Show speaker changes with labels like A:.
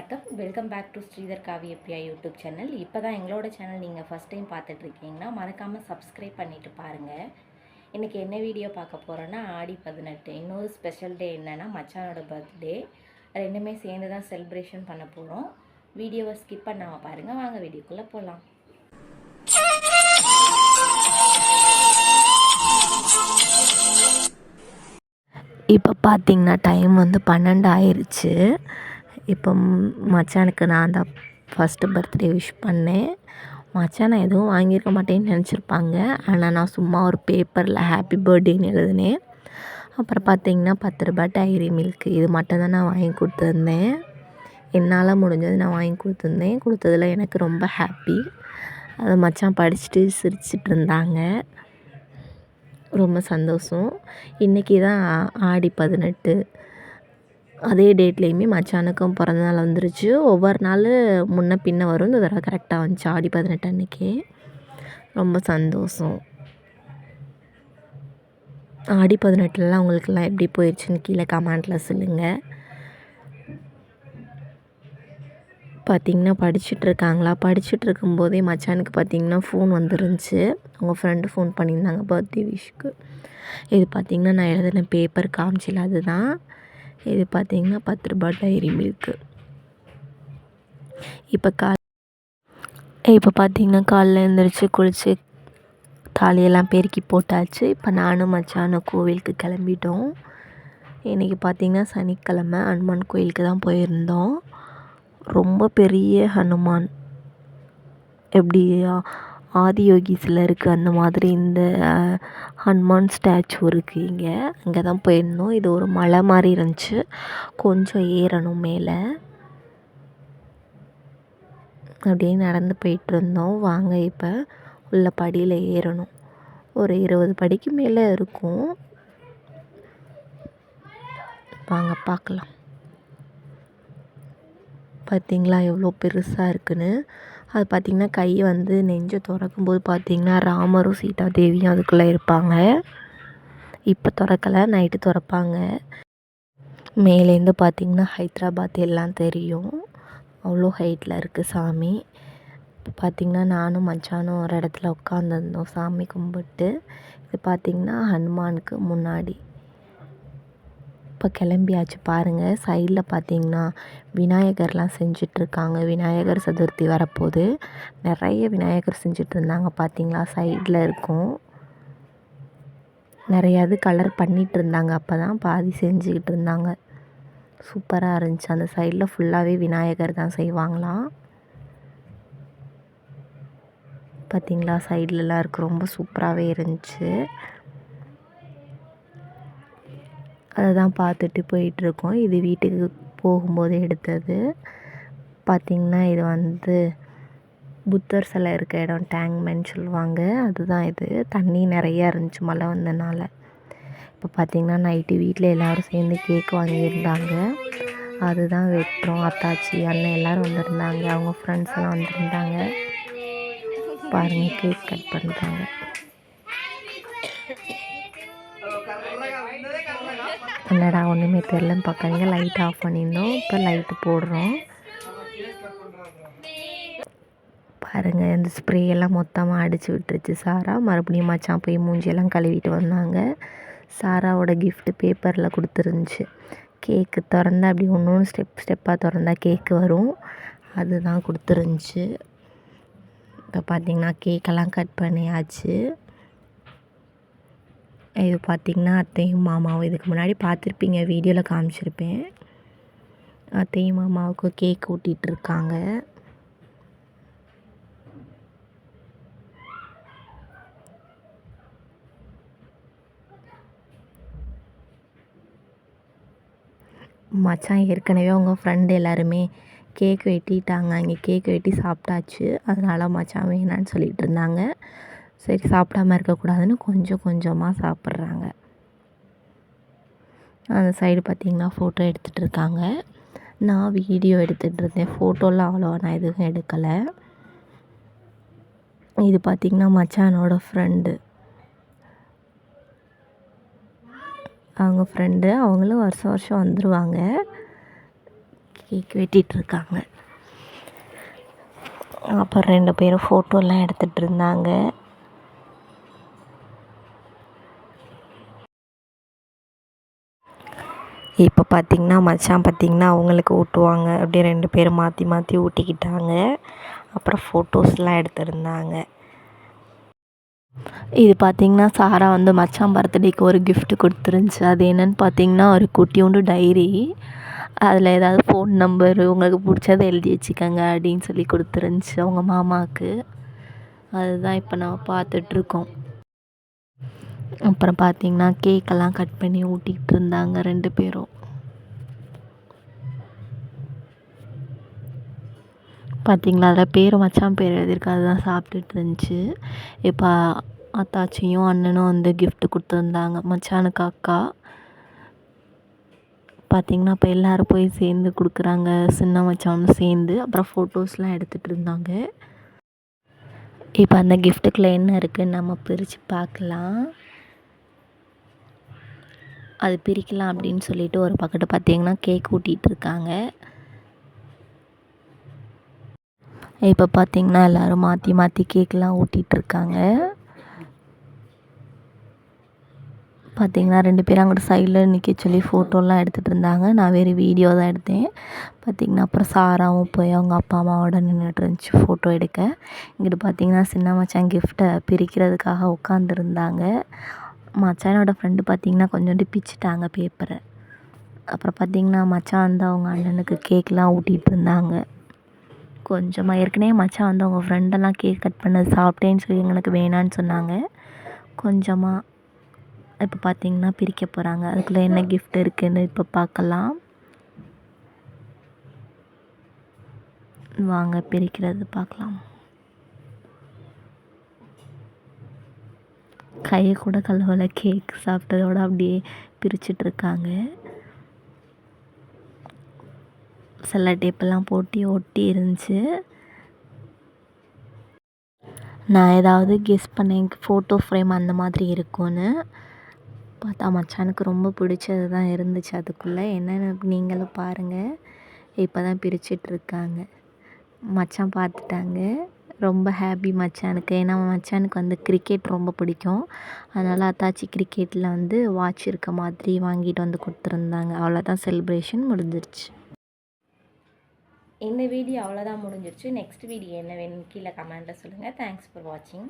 A: வணக்கம். Welcome back to Sridhar Kaviyapriya YouTube channel. இப்போ தான் எங்களோட சேனல் நீங்கள் ஃபஸ்ட் டைம் பார்த்துட்ருக்கீங்கன்னா மறக்காமல் சப்ஸ்கிரைப் பண்ணிவிட்டு பாருங்கள். இன்றைக்கி என்ன வீடியோ பார்க்க போகிறோன்னா ஆடி 18. இன்னொரு ஸ்பெஷல் டே என்னென்னா மச்சானோட பர்த்டே. ரெண்டுமே சேர்ந்து தான் செலிப்ரேஷன் பண்ண போகிறோம். வீடியோவை ஸ்கிப் பண்ணாமல் பாருங்கள். வாங்க வீடியோக்குள்ளே போகலாம். இப்போ பார்த்திங்கன்னா டைம் 12 ஆயிடுச்சு. இப்போ மச்சானுக்கு நான் தான் ஃபஸ்ட்டு பர்த்டே விஷ் பண்ணேன். மச்சான் நான் எதுவும் வாங்கியிருக்க மாட்டேன்னு நினச்சிருப்பாங்க. ஆனால் நான் சும்மா ஒரு பேப்பரில் ஹாப்பி பர்த்டேன்னு எழுதினேன். அப்புறம் பார்த்திங்கன்னா 10 ரூபாய் டைரி மில்க் இது மட்டும் தான் நான் வாங்கி கொடுத்துருந்தேன். என்னால் முடிஞ்சது நான் வாங்கி கொடுத்துருந்தேன். கொடுத்ததில் எனக்கு ரொம்ப ஹாப்பி. அதை மச்சான் படிச்சுட்டு சிரிச்சிட்டு இருந்தாங்க. ரொம்ப சந்தோஷம். இன்றைக்கி தான் ஆடி 18. அதே டேட்லேயுமே மச்சானுக்கும் பிறந்தநாள் வந்துருச்சு. ஒவ்வொரு நாள் முன்ன பின்ன வரும். இந்த தடவை கரெக்டாக வந்துச்சு ஆடி 18 அன்றைக்கி. ரொம்ப சந்தோஷம். ஆடி 18லாம் உங்களுக்கெல்லாம் எப்படி போயிடுச்சுன்னு கீழே கமெண்ட்டில் சொல்லுங்கள். பார்த்திங்கன்னா படிச்சுட்ருக்காங்களா, படிச்சுட்டு இருக்கும்போதே மச்சானுக்கு பார்த்திங்கன்னா ஃபோன் வந்துருந்துச்சு. அவங்க ஃப்ரெண்டு ஃபோன் பண்ணியிருந்தாங்க பர்த்டே விஷுக்கு. இது பார்த்திங்கன்னா நான் எழுதின பேப்பர் காமிச்சில அதுதான். இது பார்த்திங்கன்னா 10 ரூபாய் டைரி மில்க்கு. இப்போ பார்த்திங்கன்னா காலைல எழுந்திரிச்சு குளித்து தாலியெல்லாம் பெருக்கி போட்டாச்சு. இப்போ நானும் மச்சானும் கோவிலுக்கு கிளம்பிட்டோம். இன்றைக்கி பார்த்திங்கன்னா சனிக்கிழமை ஹனுமான் கோயிலுக்கு தான் போயிருந்தோம். ரொம்ப பெரிய ஹனுமான், எப்படி ஆதியோகிஸில் இருக்குது அந்த மாதிரி இந்த ஹனுமான் ஸ்டாச்சு இருக்குது இங்கே. அங்கே தான் போயிருந்தோம். இது ஒரு மலை மாதிரி இருந்துச்சு. கொஞ்சம் ஏறணும் மேலே. அப்படியே நடந்து போயிட்டுருந்தோம். வாங்க இப்போ உள்ள படியில் ஏறணும். ஒரு 20 படிக்கு மேலே இருக்கும். வாங்க பார்க்கலாம். பார்த்திங்களா எவ்வளோ பெருசாக இருக்குன்னு. அது பார்த்திங்கன்னா கை நெஞ்சை திறக்கும்போது பார்த்திங்கன்னா ராமரும் சீதா தேவியும் அதுக்குள்ளே இருப்பாங்க. இப்போ திறக்கலை, நைட்டு திறப்பாங்க. மேலேருந்து பார்த்திங்கன்னா ஹைதராபாத் எல்லாம் தெரியும். அவ்வளோ ஹைட்டில் இருக்குது சாமி. இப்போ பார்த்திங்கன்னா நானும் மச்சானும் ஒரு இடத்துல உட்காந்துருந்தோம் சாமி கும்பிட்டு. இது பார்த்திங்கன்னா ஹனுமானுக்கு முன்னாடி. இப்போ கிளம்பியாச்சு பாருங்கள். சைடில் பார்த்திங்கன்னா விநாயகர்லாம் செஞ்சிட்ருக்காங்க. விநாயகர் சதுர்த்தி வரப்போது நிறைய விநாயகர் செஞ்சிட்ருந்தாங்க. பார்த்திங்களா சைடில் இருக்கும். நிறையாது கலர் பண்ணிகிட்டு இருந்தாங்க. அப்போ தான் பாதி செஞ்சுக்கிட்டு இருந்தாங்க. சூப்பராக இருந்துச்சு. அந்த சைடில் ஃபுல்லாகவே விநாயகர் தான் செய்வாங்களாம். பார்த்திங்களா சைட்லலாம் இருக்குது. ரொம்ப சூப்பராகவே இருந்துச்சு. அதை தான் பார்த்துட்டு போயிட்டுருக்கோம். இது வீட்டுக்கு போகும்போது எடுத்தது. பார்த்திங்கன்னா இது புத்தர் சிலை இருக்க இடம் டேங்க்மேன் சொல்லுவாங்க. அதுதான் இது. தண்ணி நிறையா இருந்துச்சு மழை வந்தனால. இப்போ பார்த்திங்கன்னா நைட்டு வீட்டில் எல்லோரும் சேர்ந்து கேக் வாங்கியிருந்தாங்க. அதுதான் வெட்டுறோம். அத்தாச்சி அண்ணன் எல்லோரும் வந்திருந்தாங்க. அவங்க ஃப்ரெண்ட்ஸ் எல்லாம் வந்திருந்தாங்க. பாருங்கள் கேக் கட் பண்ணுறாங்க. என்னடா ஒன்றுமே தெரிலன்னு பார்க்காதீங்க. லைட் ஆஃப் பண்ணியிருந்தோம். இப்போ லைட்டு போடுறோம். பாருங்கள் இந்த ஸ்ப்ரே எல்லாம் மொத்தமாக அடித்து விட்டுருச்சு சாரா. மறுபடியும் மச்சான் போய் மூஞ்சியெல்லாம் கழுவிட்டு வந்தாங்க. சாராவோட கிஃப்ட்டு பேப்பரில் கொடுத்துருந்துச்சு. கேக்கு திறந்தா அப்படி ஒன்று ஸ்டெப்பாக திறந்தா கேக்கு வரும். அதுதான் கொடுத்துருந்துச்சு. இப்போ பார்த்திங்கன்னா கேக்கெல்லாம் கட் பண்ணியாச்சு. இது பார்த்திங்கன்னா அத்தையும் மாமாவும் இதுக்கு முன்னாடி பார்த்துருப்பீங்க, வீடியோவில் காமிச்சிருப்பேன். அத்தையும் மாமாவுக்கு கேக் ஊட்டிகிட்ருக்காங்க. மச்சான் ஏற்கனவே அவங்க ஃப்ரெண்டு எல்லாருமே கேக் வெட்டிட்டாங்க. அங்கே கேக் வெட்டி சாப்பிட்டாச்சு. அதனால் மச்சான் வேணான்னு சொல்லிகிட்டு இருந்தாங்க. சரி சாப்பிடாமல் இருக்கக்கூடாதுன்னு கொஞ்சம் கொஞ்சமாக சாப்பிட்றாங்க. அந்த சைடு பார்த்திங்கன்னா ஃபோட்டோ எடுத்துகிட்டு இருக்காங்க. நான் வீடியோ எடுத்துகிட்டு இருந்தேன். ஃபோட்டோலாம் அவ்வளோவா நான் எதுவும் எடுக்கலை. இது பார்த்திங்கன்னா மச்சானோட ஃப்ரெண்டு. அவங்க ஃப்ரெண்டு அவங்களும் வருஷம் வருஷம் வந்துடுவாங்க. கேக் வெட்டிகிட்ருக்காங்க. அப்புறம் 2 பேரும் ஃபோட்டோலாம் எடுத்துகிட்டு இருந்தாங்க. இப்போ பார்த்திங்கன்னா மச்சான் பார்த்திங்கன்னா அவங்களுக்கு ஊட்டுவாங்க. அப்படியே 2 பேரும் மாற்றி மாற்றி ஊட்டிக்கிட்டாங்க. அப்புறம் ஃபோட்டோஸ்லாம் எடுத்திருந்தாங்க. இது பார்த்திங்கன்னா சாரா வந்து மச்சான் பர்த்டேக்கு ஒரு கிஃப்ட் கொடுத்துருந்துச்சி. அது என்னென்னு பார்த்திங்கன்னா ஒரு குட்டியோண்டு டைரி. அதில் ஏதாவது ஃபோன் நம்பரு உங்களுக்கு பிடிச்சத எழுதி வச்சுக்கோங்க அப்படின்னு சொல்லி கொடுத்துருந்துச்சி அவங்க மாமாவுக்கு. அதுதான் இப்போ நம்ம பார்த்துட்ருக்கோம். அப்புறம் பார்த்திங்கன்னா கேக்கெல்லாம் கட் பண்ணி ஊட்டிகிட்டு இருந்தாங்க 2 பேரும். பார்த்திங்களா அதில் பேர் மச்சான் பேர் எழுதியிருக்கு. அதுதான் சாப்பிட்டுட்டு இருந்துச்சு. இப்போ அத்தாச்சியும் அண்ணனும் வந்து கிஃப்ட் கொடுத்துருந்தாங்க மச்சானுக்கு அக்கா. பார்த்திங்கன்னா இப்போ எல்லோரும் போய் சேர்ந்து கொடுக்குறாங்க. சின்ன மச்சானும் சேர்ந்து. அப்புறம் ஃபோட்டோஸ்லாம் எடுத்துகிட்டு இருந்தாங்க. இப்போ அந்த கிஃப்ட்டுக்குள்ளே என்ன இருக்குதுன்னு நம்ம பிரித்து பார்க்கலாம். அது பிரிக்கலாம் அப்படின்னு சொல்லிட்டு ஒரு பக்கெட்டு பார்த்திங்கன்னா கேக் ஊட்டிகிட்டு இருக்காங்க. இப்போ பார்த்திங்கன்னா எல்லோரும் மாற்றி மாற்றி கேக்கெலாம் ஊட்டிகிட்ருக்காங்க. பார்த்திங்கன்னா 2 பேரும் அங்கிட்டு சைடில் நிற்க சொல்லி ஃபோட்டோலாம் எடுத்துகிட்டு இருந்தாங்க. நான் வெறும் வீடியோ தான் எடுத்தேன். பார்த்திங்கன்னா அப்புறம் சாராவும் போய் அவங்க அப்பா அம்மாவோட நின்றுட்டு இருந்துச்சு ஃபோட்டோ எடுக்க. இங்கிட்டு பார்த்திங்கன்னா சின்ன மச்சான் கிஃப்ட்டை பிரிக்கிறதுக்காக உட்காந்துருந்தாங்க. மச்சானோட ஃப்ரெண்டு பார்த்திங்கன்னா கொஞ்சோண்டு பிச்சிட்டாங்க பேப்பரை. அப்புறம் பார்த்திங்கன்னா மச்சான் வந்து அவங்க அண்ணனுக்கு கேக்லாம் ஊட்டிகிட்டு இருந்தாங்க. கொஞ்சமாக ஏற்கனவே மச்சான் வந்து அவங்க ஃப்ரெண்டெல்லாம் கேக் கட் பண்ணது சாப்பிட்டேன்னு சொல்லி எனக்கு வேணான்னு சொன்னாங்க. கொஞ்சமாக இப்போ பார்த்திங்கன்னா பிரிக்க போகிறாங்க. அதுக்குள்ளே என்ன கிஃப்ட் இருக்குதுன்னு இப்போ பார்க்கலாம். வாங்க பிரிக்கிறது பார்க்கலாம். கையை கூட கழுவலை. கேக் சாப்பிட்டதோடு அப்படியே பிரிச்சிட்ருக்காங்க. செல்லோ டேப்பெல்லாம் போட்டு ஒட்டி இருந்துச்சு. நான் ஏதாவது கெஸ் பண்ணேன் ஃபோட்டோ ஃப்ரேம் அந்த மாதிரி இருக்கும்னு. பார்த்தா மச்சானுக்கு ரொம்ப பிடிச்சது தான் இருந்துச்சு அதுக்குள்ளே. என்னென்னு நீங்களும் பாருங்கள். இப்போ தான் பிரிச்சிட்ருக்காங்க. மச்சான் பார்த்துட்டாங்க. ரொம்ப ஹாப்பி மச்சானுக்கு. ஏன்னா மச்சானுக்கு வந்து கிரிக்கெட் ரொம்ப பிடிக்கும். அதனால் அத்தாச்சி கிரிக்கெட்டில் வந்து வாட்ச் இருக்க மாதிரி வாங்கிட்டு வந்து கொடுத்துருந்தாங்க. அவ்வளோதான், செலிப்ரேஷன் முடிஞ்சிருச்சு. இந்த வீடியோ அவ்வளோதான் முடிஞ்சிருச்சு. நெக்ஸ்ட் வீடியோ என்ன வேணும்னு கீழே கமெண்ட்டில் சொல்லுங்கள். தேங்க்ஸ் ஃபார் வாட்சிங்.